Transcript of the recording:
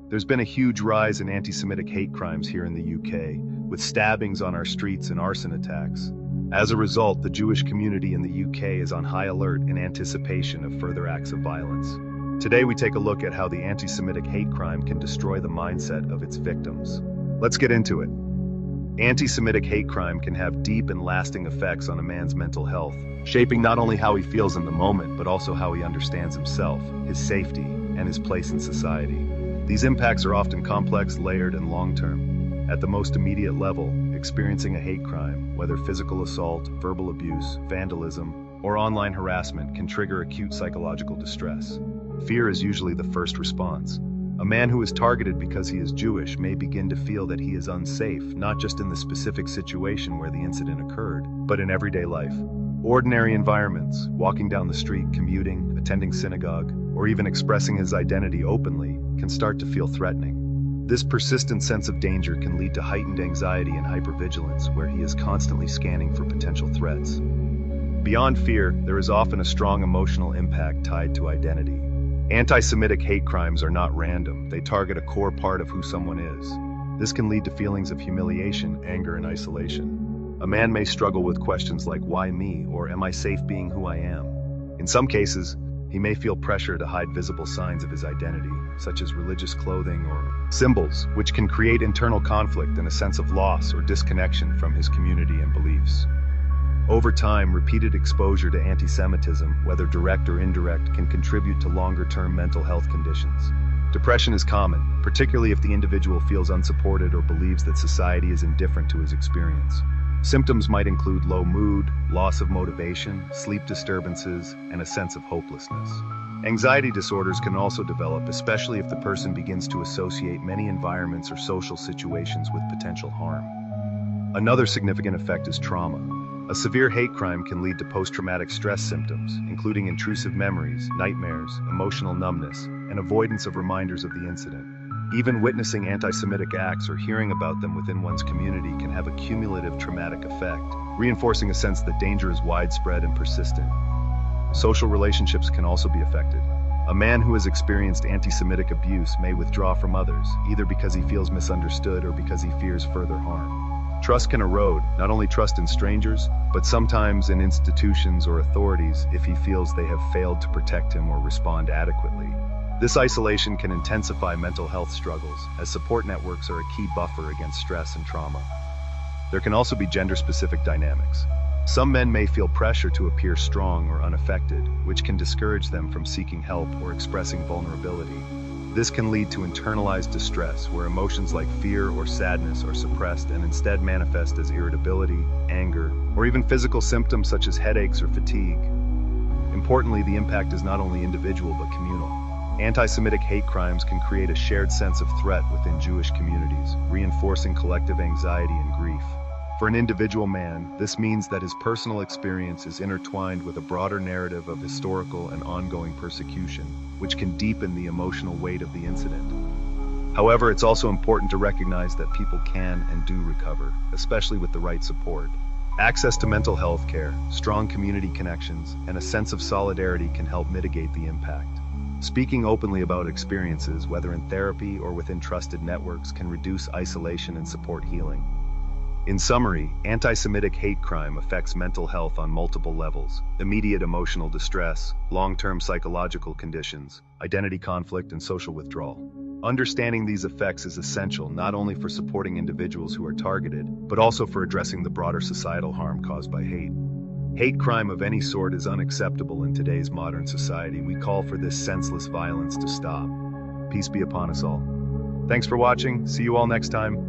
There's been a huge rise in anti-Semitic hate crimes here in the UK, with stabbings on our streets and arson attacks. As a result, the Jewish community in the UK is on high alert in anticipation of further acts of violence. Today we take a look at how the anti-Semitic hate crime can destroy the mindset of its victims. Let's get into it. Anti-Semitic hate crime can have deep and lasting effects on a man's mental health, shaping not only how he feels in the moment, but also how he understands himself, his safety, and his place in society. These impacts are often complex, layered, and long-term. At the most immediate level, experiencing a hate crime, whether physical assault, verbal abuse, vandalism, or online harassment, can trigger acute psychological distress. Fear is usually the first response. A man who is targeted because he is Jewish may begin to feel that he is unsafe, not just in the specific situation where the incident occurred, but in everyday life. Ordinary environments, walking down the street, commuting, attending synagogue, or even expressing his identity openly, can start to feel threatening. This persistent sense of danger can lead to heightened anxiety and hypervigilance, where he is constantly scanning for potential threats. Beyond fear, there is often a strong emotional impact tied to identity. Anti-Semitic hate crimes are not random. They target a core part of who someone is. This can lead to feelings of humiliation, anger, and isolation. A man may struggle with questions like, why me, or am I safe being who I am? In some cases, he may feel pressure to hide visible signs of his identity, such as religious clothing or symbols, which can create internal conflict and a sense of loss or disconnection from his community and beliefs. Over time, repeated exposure to anti-Semitism, whether direct or indirect, can contribute to longer-term mental health conditions. Depression is common, particularly if the individual feels unsupported or believes that society is indifferent to his experience. Symptoms might include low mood, loss of motivation, sleep disturbances, and a sense of hopelessness. Anxiety disorders can also develop, especially if the person begins to associate many environments or social situations with potential harm. Another significant effect is trauma. A severe hate crime can lead to post-traumatic stress symptoms, including intrusive memories, nightmares, emotional numbness, and avoidance of reminders of the incident. Even witnessing anti-Semitic acts or hearing about them within one's community can have a cumulative traumatic effect, reinforcing a sense that danger is widespread and persistent. Social relationships can also be affected. A man who has experienced anti-Semitic abuse may withdraw from others, either because he feels misunderstood or because he fears further harm. Trust can erode, not only trust in strangers, but sometimes in institutions or authorities if he feels they have failed to protect him or respond adequately. This isolation can intensify mental health struggles, as support networks are a key buffer against stress and trauma. There can also be gender-specific dynamics. Some men may feel pressure to appear strong or unaffected, which can discourage them from seeking help or expressing vulnerability. This can lead to internalized distress, where emotions like fear or sadness are suppressed and instead manifest as irritability, anger, or even physical symptoms such as headaches or fatigue. Importantly, the impact is not only individual but communal. Anti-Semitic hate crimes can create a shared sense of threat within Jewish communities, reinforcing collective anxiety and grief. For an individual man, this means that his personal experience is intertwined with a broader narrative of historical and ongoing persecution, which can deepen the emotional weight of the incident. However, it's also important to recognize that people can and do recover, especially with the right support. Access to mental health care, strong community connections, and a sense of solidarity can help mitigate the impact. Speaking openly about experiences, whether in therapy or within trusted networks, can reduce isolation and support healing. In summary, anti-Semitic hate crime affects mental health on multiple levels: immediate emotional distress, long-term psychological conditions, identity conflict, and social withdrawal. Understanding these effects is essential not only for supporting individuals who are targeted, but also for addressing the broader societal harm caused by hate. Hate crime of any sort is unacceptable in today's modern society. We call for this senseless violence to stop. Peace be upon us all. Thanks for watching. See you all next time.